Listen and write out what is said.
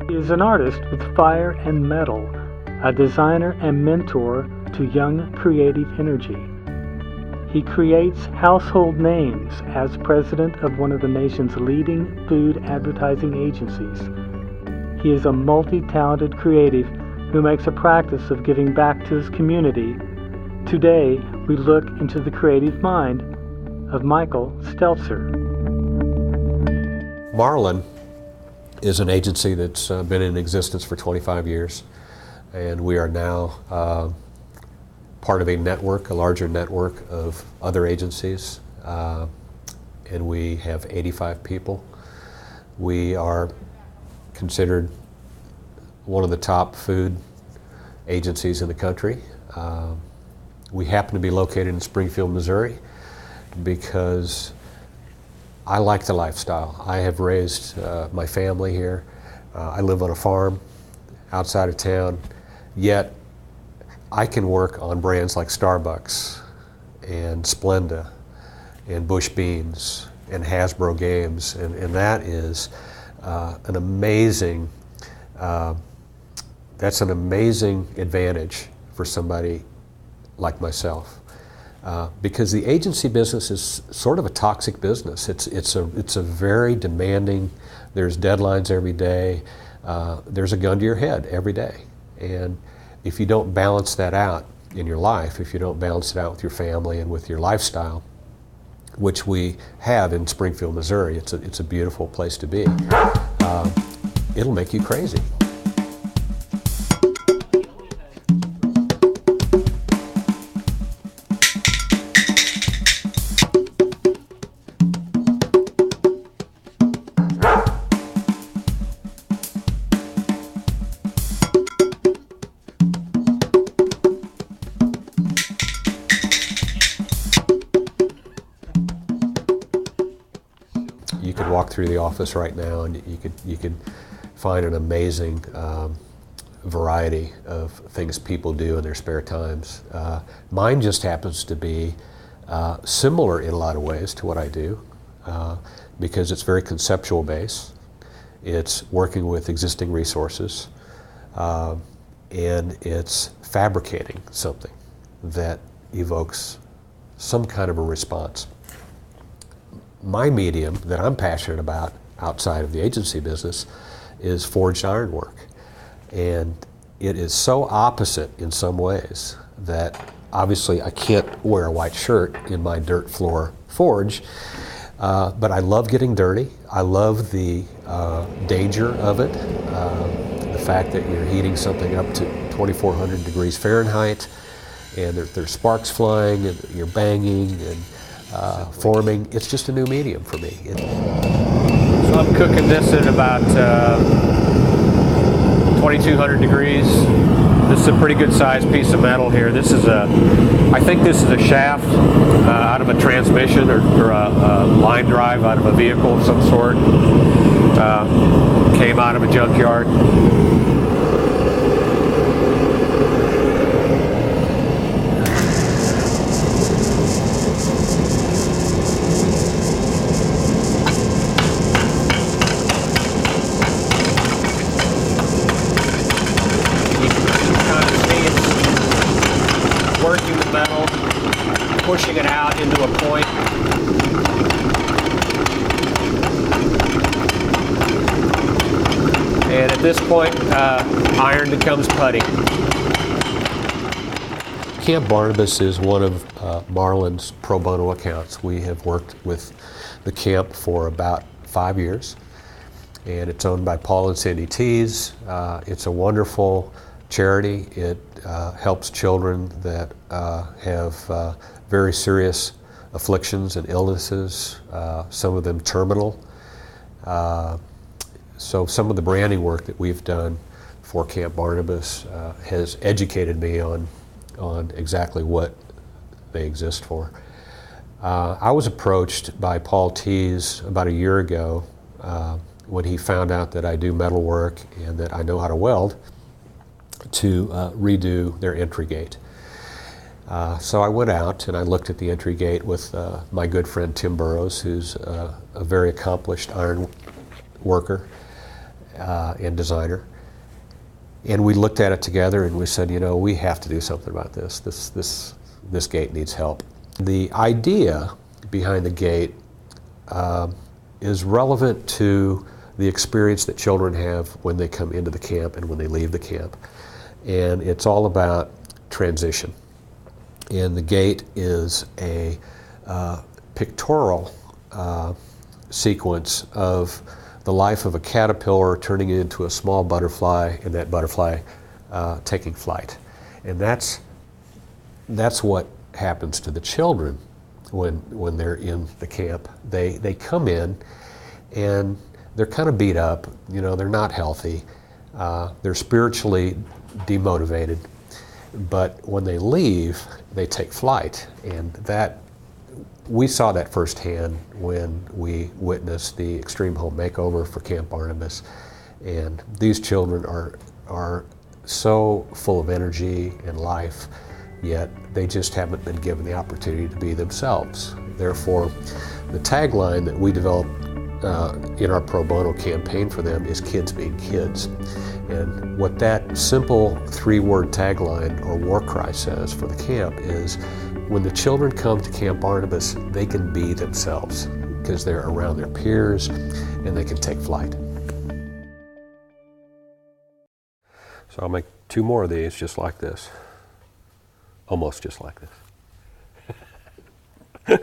He is an artist with fire and metal, a designer and mentor to young creative energy. He creates household names as president of one of the nation's leading food advertising agencies. He is a multi-talented creative who makes a practice of giving back to his community. Today, we look into the creative mind of Michael Stelzer. Marlin is an agency that's been in existence for 25 years, and we are now part of a network, a larger network of other agencies, and we have 85 people. We are considered one of the top food agencies in the country. We happen to be located in Springfield, Missouri, because I like the lifestyle. I have raised my family here. I live on a farm outside of town, yet I can work on brands like Starbucks and Splenda and Bush Beans and Hasbro Games, and that is an amazing, that's an amazing advantage for somebody like myself. Because the agency business is sort of a toxic business. It's a very demanding, there's deadlines every day, there's a gun to your head every day. And if you don't balance that out in your life, if you don't balance it out with your family and with your lifestyle, which we have in Springfield, Missouri, it's a beautiful place to be, it'll make you crazy. You could walk through the office right now and you could find an amazing variety of things people do in their spare times. Mine just happens to be similar in a lot of ways to what I do because it's very conceptual based. It's working with existing resources and it's fabricating something that evokes some kind of a response. My medium that I'm passionate about outside of the agency business is forged ironwork. And it is so opposite in some ways that obviously I can't wear a white shirt in my dirt floor forge, but I love getting dirty. I love the danger of it, the fact that you're heating something up to 2,400 degrees Fahrenheit and there's sparks flying and you're banging and forming. It's just a new medium for me. So I'm cooking this at about 2,200 degrees. This is a pretty good sized piece of metal here. This is I think this is a shaft out of a transmission or a line drive out of a vehicle of some sort. Came out of a junkyard. Working the metal, pushing it out into a point. And at this point, iron becomes putty. Camp Barnabas is one of Marlin's pro bono accounts. We have worked with the camp for about 5 years, and it's owned by Paul and Cindy Tees. It's a wonderful charity. It helps children that have very serious afflictions and illnesses, some of them terminal. So some of the branding work that we've done for Camp Barnabas has educated me on exactly what they exist for. I was approached by Paul Tees about a year ago when he found out that I do metal work and that I know how to weld, to redo their entry gate. So I went out and I looked at the entry gate with my good friend Tim Burrows, who's a very accomplished iron worker and designer. And we looked at it together and we said, you know, we have to do something about this. This gate needs help. The idea behind the gate is relevant to the experience that children have when they come into the camp and when they leave the camp. And it's all about transition. And the gate is a pictorial sequence of the life of a caterpillar turning into a small butterfly, and that butterfly taking flight. And that's what happens to the children when they're in the camp. They come in and they're kind of beat up, you know, they're not healthy, they're spiritually demotivated, but when they leave, they take flight. And we saw that firsthand when we witnessed the Extreme Home Makeover for Camp Barnabas. And these children are so full of energy and life, yet they just haven't been given the opportunity to be themselves. Therefore, the tagline that we developed in our pro bono campaign for them is "Kids Being Kids." And what that simple 3-word tagline or war cry says for the camp is, when the children come to Camp Barnabas, they can be themselves because they're around their peers and they can take flight. So I'll make 2 more of these just like this. Almost just like this.